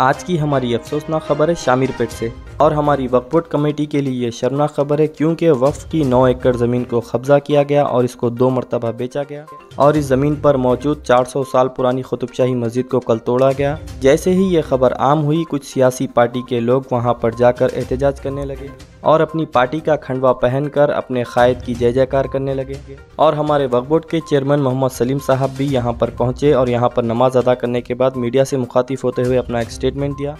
आज की हमारी अफसोसनाक खबर है शामिर पेट से और हमारी वक्फ बोर्ड कमेटी के लिए ये शर्मनाक खबर है क्योंकि वक्फ की 9 एकड़ ज़मीन को कब्जा किया गया और इसको 2 मरतबा बेचा गया और इस ज़मीन पर मौजूद 400 साल पुरानी कुतुबशाही मस्जिद को कल तोड़ा गया। जैसे ही ये खबर आम हुई कुछ सियासी पार्टी के लोग वहाँ पर जाकर एहतजाज करने लगे और अपनी पार्टी का खंडवा पहनकर अपने कायद की जय जयकार करने लगे और हमारे वक्फ बोर्ड के चेयरमैन मोहम्मद सलीम साहब भी यहाँ पर पहुँचे और यहाँ पर नमाज अदा करने के बाद मीडिया से मुखातिब होते हुए अपना एक स्टेटमेंट दिया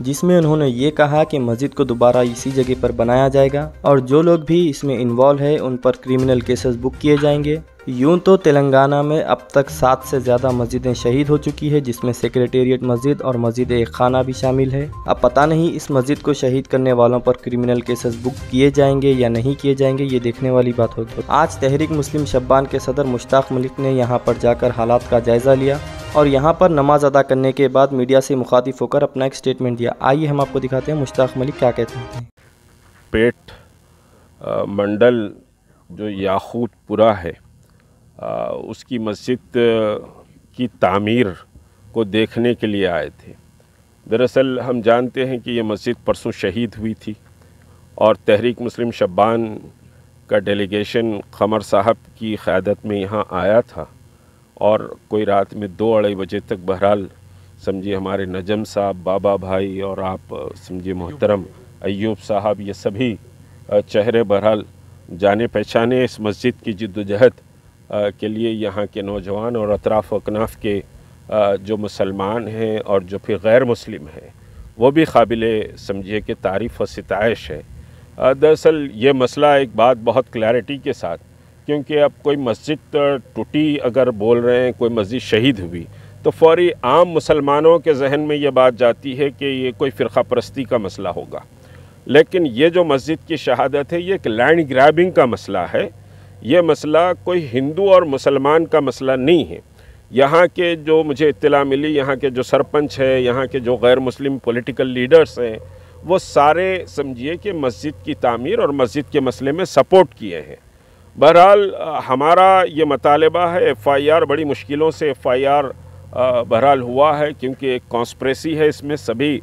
जिसमें उन्होंने ये कहा कि मस्जिद को दोबारा इसी जगह पर बनाया जाएगा और जो लोग भी इसमें इन्वॉल्व है उन पर क्रिमिनल केसेस बुक किए जाएंगे। यूं तो तेलंगाना में अब तक 7 से ज़्यादा मस्जिदें शहीद हो चुकी है जिसमें सेक्रेटेरिएट मस्जिद और मस्जिद एक खाना भी शामिल है। अब पता नहीं इस मस्जिद को शहीद करने वालों पर क्रिमिनल केसेस बुक किए जाएंगे या नहीं किए जाएंगे, ये देखने वाली बात होगी। आज तहरीक मुस्लिम शब्बान के सदर मुश्ताक मलिक ने यहाँ पर जाकर हालात का जायज़ा लिया और यहाँ पर नमाज अदा करने के बाद मीडिया से मुखातिब होकर अपना एक स्टेटमेंट दिया। आइए हम आपको दिखाते हैं मुश्ताक मलिक क्या कहते हैं। पेट मंडल जो याकूतपुरा है उसकी मस्जिद की तामीर को देखने के लिए आए थे। दरअसल हम जानते हैं कि ये मस्जिद परसों शहीद हुई थी और तहरीक मुस्लिम शब्बान का डेलीगेशन क़मर साहब की क़यादत में यहाँ आया था और कोई रात में 2-2:30 बजे तक बहरहाल समझिए हमारे नजम साहब, बाबा भाई और आप समझिए मोहतरम अय्यूब साहब, ये सभी चेहरे बहरहाल जाने पहचाने इस मस्जिद की जिद्दोजहद के लिए यहाँ के नौजवान और अतराफ़ अकनाफ के जो मुसलमान हैं और जो फिर गैर मुस्लिम हैं वो भी काबिले समझिए कि तारीफ़ व सिताइश है। दरअसल ये मसला एक बात बहुत क्लैरिटी के साथ, क्योंकि अब कोई मस्जिद टूटी अगर बोल रहे हैं, कोई मस्जिद शहीद हुई तो फौरी आम मुसलमानों के जहन में ये बात जाती है कि ये कोई फ़िरक़ा परस्ती का मसला होगा। लेकिन ये जो मस्जिद की शहादत है ये एक लैंड ग्रैबिंग का मसला है। ये मसला कोई हिंदू और मुसलमान का मसला नहीं है। यहाँ के जो मुझे इत्तला मिली, यहाँ के जो सरपंच है, यहाँ के जो गैर मुस्लिम पॉलिटिकल लीडर्स हैं, वो सारे समझिए कि मस्जिद की तामीर और मस्जिद के मसले में सपोर्ट किए हैं। बहरहाल हमारा ये मतालबा है, FIR बड़ी मुश्किलों से FIR बहरहाल हुआ है क्योंकि एक कॉन्स्पिरेसी है, इसमें सभी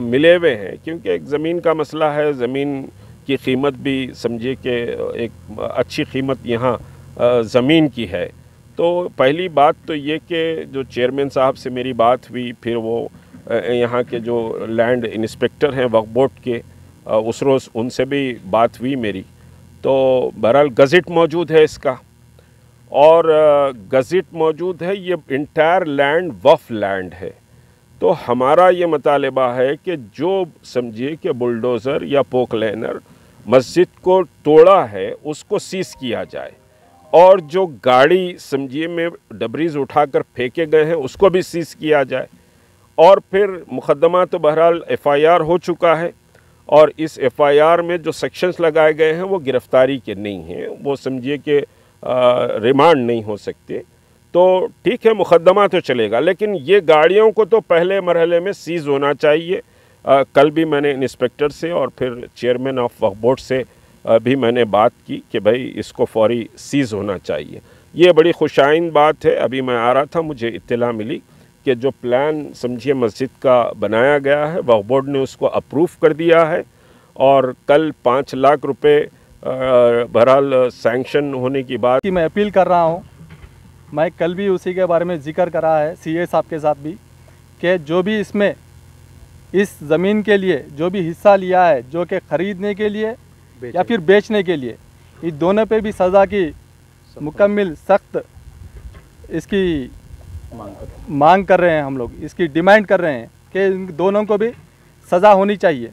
मिले हुए हैं क्योंकि एक ज़मीन का मसला है। ज़मीन की कीमत भी समझिए कि एक अच्छी कीमत यहाँ ज़मीन की है। तो पहली बात तो ये कि जो चेयरमैन साहब से मेरी बात हुई, फिर वो यहाँ के जो लैंड इंस्पेक्टर हैं वक्फ बोर्ड के, उस रोज़ उनसे भी बात हुई मेरी। तो बहरहाल गज़ट मौजूद है इसका और गज़ट मौजूद है, ये इंटायर लैंड वक्फ लैंड है। तो हमारा ये मतालबा है कि जो समझिए कि बुलडोज़र या पोकलेनर मस्जिद को तोड़ा है उसको सीज़ किया जाए और जो गाड़ी समझिए में डबरीज़ उठाकर फेंके गए हैं उसको भी सीज़ किया जाए। और फिर मुकदमा तो बहरहाल FIR हो चुका है और इस FIR में जो सेक्शंस लगाए गए हैं वो गिरफ़्तारी के नहीं हैं, वो समझिए कि रिमांड नहीं हो सकते। तो ठीक है, मुकदमा तो चलेगा, लेकिन ये गाड़ियों को तो पहले मरहले में सीज़ होना चाहिए। कल भी मैंने इंस्पेक्टर से और फिर चेयरमैन ऑफ वक्फ बोर्ड से भी मैंने बात की कि भाई इसको फौरी सीज़ होना चाहिए। ये बड़ी खुशाइन बात है। अभी मैं आ रहा था, मुझे इत्तला मिली कि जो प्लान समझिए मस्जिद का बनाया गया है वक्फ बोर्ड ने उसको अप्रूव कर दिया है और कल 5 लाख रुपए बहरहाल सैंक्शन होने की बात कि मैं अपील कर रहा हूँ। मैं कल भी उसी के बारे में जिक्र करा है CA साहब के साथ भी कि जो भी इसमें इस ज़मीन के लिए जो भी हिस्सा लिया है, जो कि ख़रीदने के लिए या फिर बेचने के लिए, इस दोनों पे भी सज़ा की मुकम्मल सख्त इसकी मांग कर रहे हैं। हम लोग इसकी डिमांड कर रहे हैं कि इन दोनों को भी सज़ा होनी चाहिए।